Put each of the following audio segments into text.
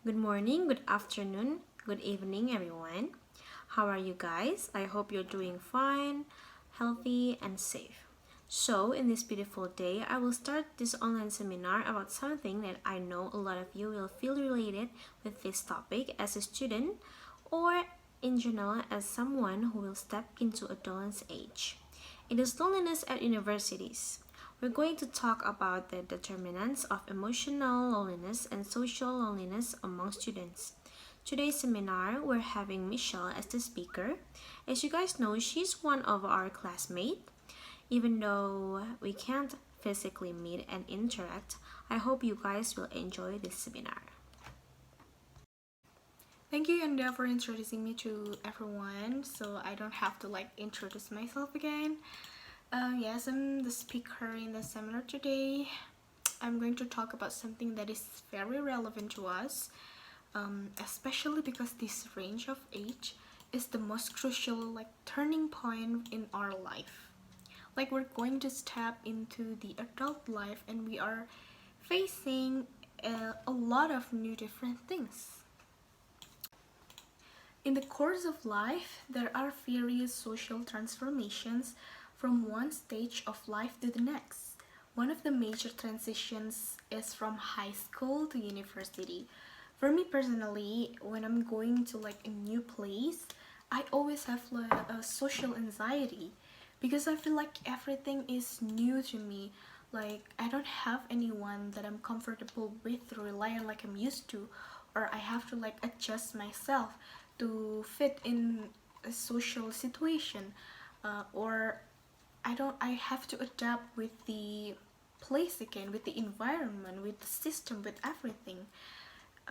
Good morning, good afternoon, good evening, everyone. How are you guys? I hope you're doing fine, healthy, and safe. So, in this beautiful day, I will start this online seminar about something that I know a lot of you will feel related with this topic as a student or in general as someone who will step into adolescence age. It is loneliness at universities. We're going to talk about the determinants of emotional loneliness and social loneliness among students. Today's seminar, we're having Michelle as the speaker. As you guys know, she's one of our classmates. Even though we can't physically meet and interact, I hope you guys will enjoy this seminar. Thank you, Yanda, for introducing me to everyone, so I don't have to introduce myself again. Yes, I'm the speaker in the seminar today. I'm going to talk about something that is very relevant to us, especially because this range of age is the most crucial turning point in our life. We're going to step into the adult life and we are facing a lot of new different things. In the course of life, there are various social transformations from one stage of life to the next. One of the major transitions is from high school to university. For me personally, when I'm going to a new place, I always have a social anxiety because I feel like everything is new to me. I don't have anyone that I'm comfortable with to rely on like I'm used to, or I have to adjust myself to fit in a social situation, or I have to adapt with the place again, with the environment, with the system, with everything.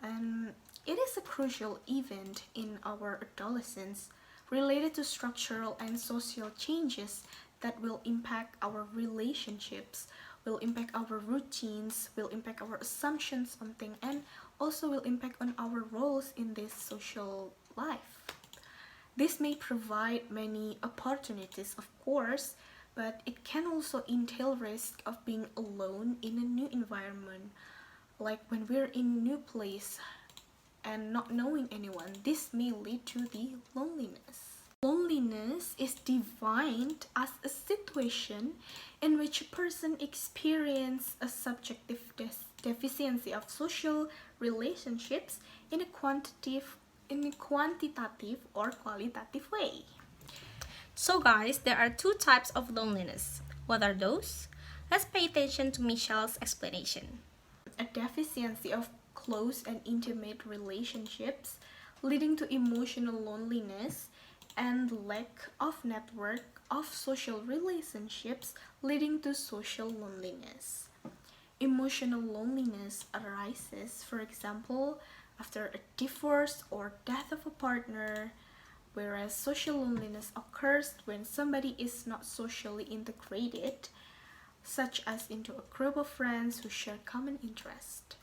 And it is a crucial event in our adolescence related to structural and social changes that will impact our relationships, will impact our routines, will impact our assumptions on things, and also will impact on our roles in this social life. This may provide many opportunities, of course, but it can also entail risk of being alone in a new environment. Like when we're in a new place and not knowing anyone, this may lead to the loneliness. Loneliness is defined as a situation in which a person experiences a subjective deficiency of social relationships in a quantitative or qualitative way. So, guys, there are two types of loneliness. What are those? Let's pay attention to Michelle's explanation. A deficiency of close and intimate relationships leading to emotional loneliness, and lack of network of social relationships leading to social loneliness. Emotional loneliness arises, for example, after a divorce or death of a partner, whereas social loneliness occurs when somebody is not socially integrated, such as into a group of friends who share common interests.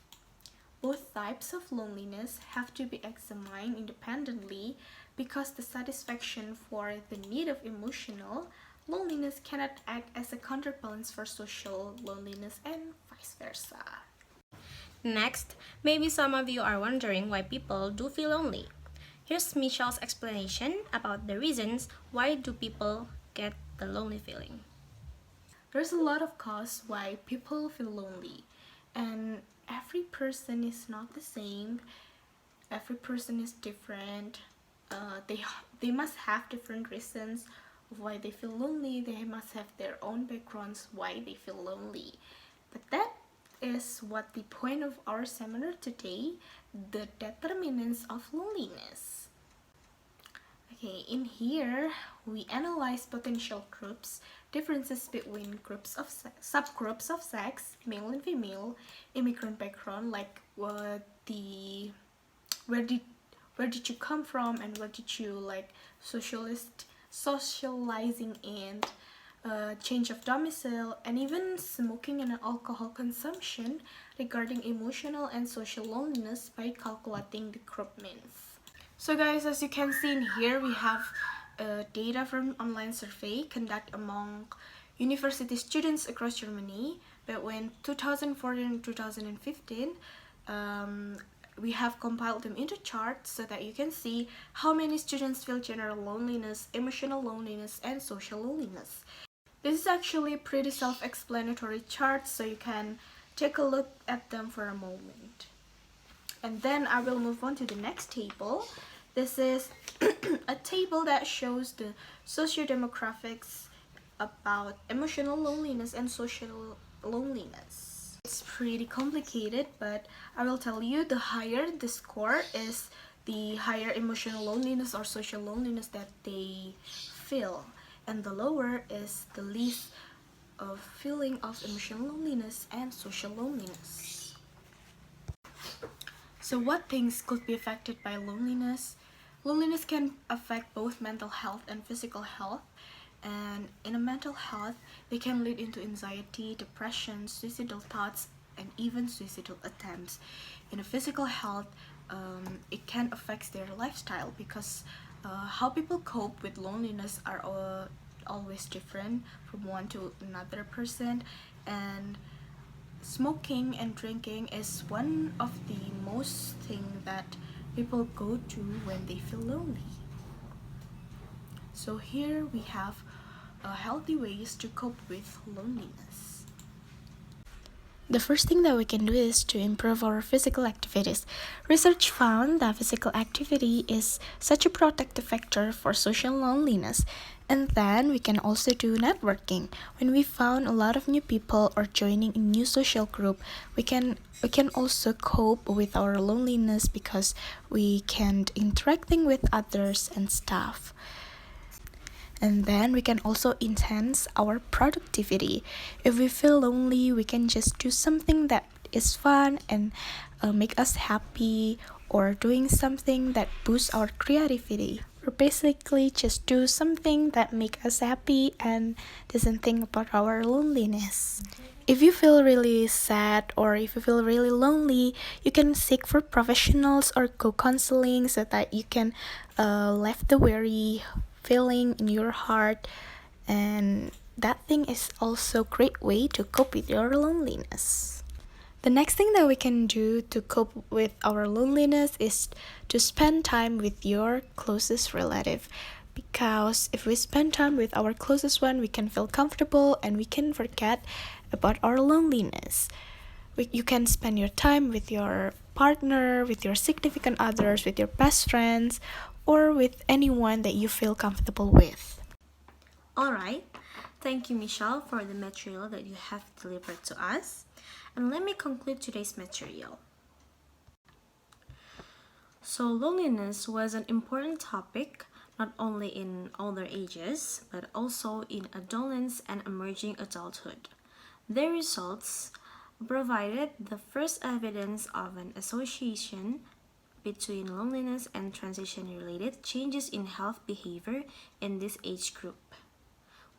Both types of loneliness have to be examined independently because the satisfaction for the need of emotional loneliness cannot act as a counterbalance for social loneliness and vice versa. Next, maybe some of you are wondering why people do feel lonely. Here's Michelle's explanation about the reasons why do people get the lonely feeling. There's a lot of cause why people feel lonely, and every person is not the same. Every person is different. They must have different reasons of why they feel lonely. They must have their own backgrounds why they feel lonely. But that is what the point of our seminar today, the determinants of loneliness. Okay, in here we analyze potential groups, differences between groups of subgroups of sex, male and female, immigrant background, like where did you come from and where did you socializing, and change of domicile, and even smoking and alcohol consumption regarding emotional and social loneliness by calculating the group means. So guys, as you can see in here, we have data from online survey conducted among university students across Germany between 2014 and 2015. we have compiled them into charts so that you can see how many students feel general loneliness, emotional loneliness, and social loneliness. This is actually a pretty self-explanatory chart, so you can take a look at them for a moment. And then I will move on to the next table. This is a table that shows the sociodemographics about emotional loneliness and social loneliness. It's pretty complicated, but I will tell you, the higher the score is, the higher emotional loneliness or social loneliness that they feel, and the lower is the least of feeling of emotional loneliness and social loneliness. So what things could be affected by loneliness? Loneliness can affect both mental health and physical health. And in a mental health, they can lead into anxiety, depression, suicidal thoughts, and even suicidal attempts. In a physical health, it can affect their lifestyle, because how people cope with loneliness are always different from one to another person. And smoking and drinking is one of the most thing that people go to when they feel lonely. So here we have healthy ways to cope with loneliness. The first thing that we can do is to improve our physical activities. Research found that physical activity is such a protective factor for social loneliness. And then we can also do networking. When we found a lot of new people or joining a new social group, we can also cope with our loneliness because we can interacting with others and stuff. And then we can also enhance our productivity. If we feel lonely, we can just do something that is fun and make us happy, or doing something that boosts our creativity. Or basically just do something that make us happy and doesn't think about our loneliness. If you feel really sad or if you feel really lonely, you can seek for professionals or go counseling so that you can leave the weary feeling in your heart, and that thing is also a great way to cope with your loneliness. The next thing that we can do to cope with our loneliness is to spend time with your closest relative, because if we spend time with our closest one, we can feel comfortable and we can forget about our loneliness. You can spend your time with your partner, with your significant others, with your best friends, or with anyone that you feel comfortable with. Alright, thank you, Michelle, for the material that you have delivered to us. And let me conclude today's material. So loneliness was an important topic not only in older ages, but also in adolescence and emerging adulthood. Their results provided the first evidence of an association between loneliness and transition-related changes in health behavior in this age group.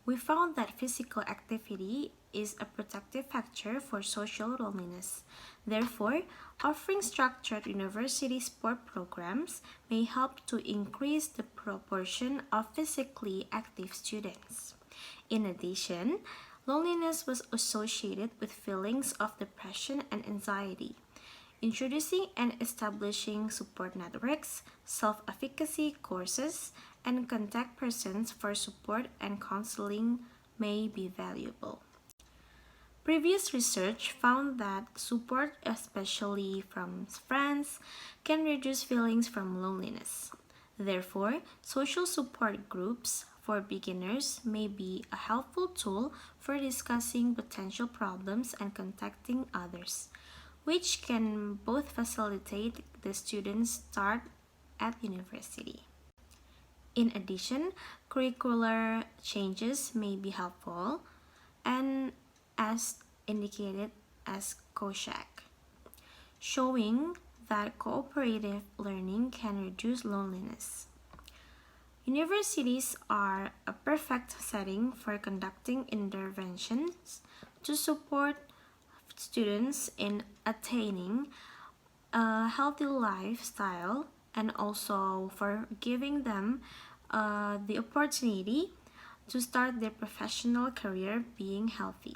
We found that physical activity is a protective factor for social loneliness. Therefore, offering structured university sport programs may help to increase the proportion of physically active students. In addition, loneliness was associated with feelings of depression and anxiety. Introducing and establishing support networks, self-efficacy courses, and contact persons for support and counseling may be valuable. Previous research found that support, especially from friends, can reduce feelings from loneliness. Therefore, social support groups for beginners may be a helpful tool for discussing potential problems and contacting others, which can both facilitate the student's start at university. In addition, curricular changes may be helpful, and as indicated as COSHAC, showing that cooperative learning can reduce loneliness. Universities are a perfect setting for conducting interventions to support students in attaining a healthy lifestyle, and also for giving them the opportunity to start their professional career being healthy.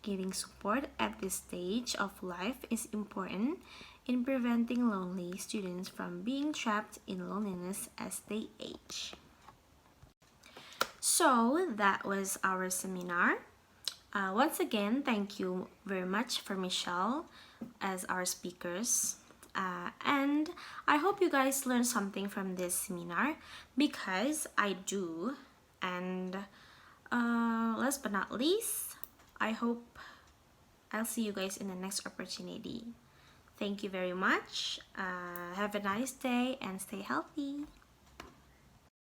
Giving support at this stage of life is important in preventing lonely students from being trapped in loneliness as they age. So that was our seminar. Once again, thank you very much for Michelle as our speakers. And I hope you guys learned something from this seminar, because I do. And last but not least, I hope I'll see you guys in the next opportunity. Thank you very much. Have a nice day and stay healthy.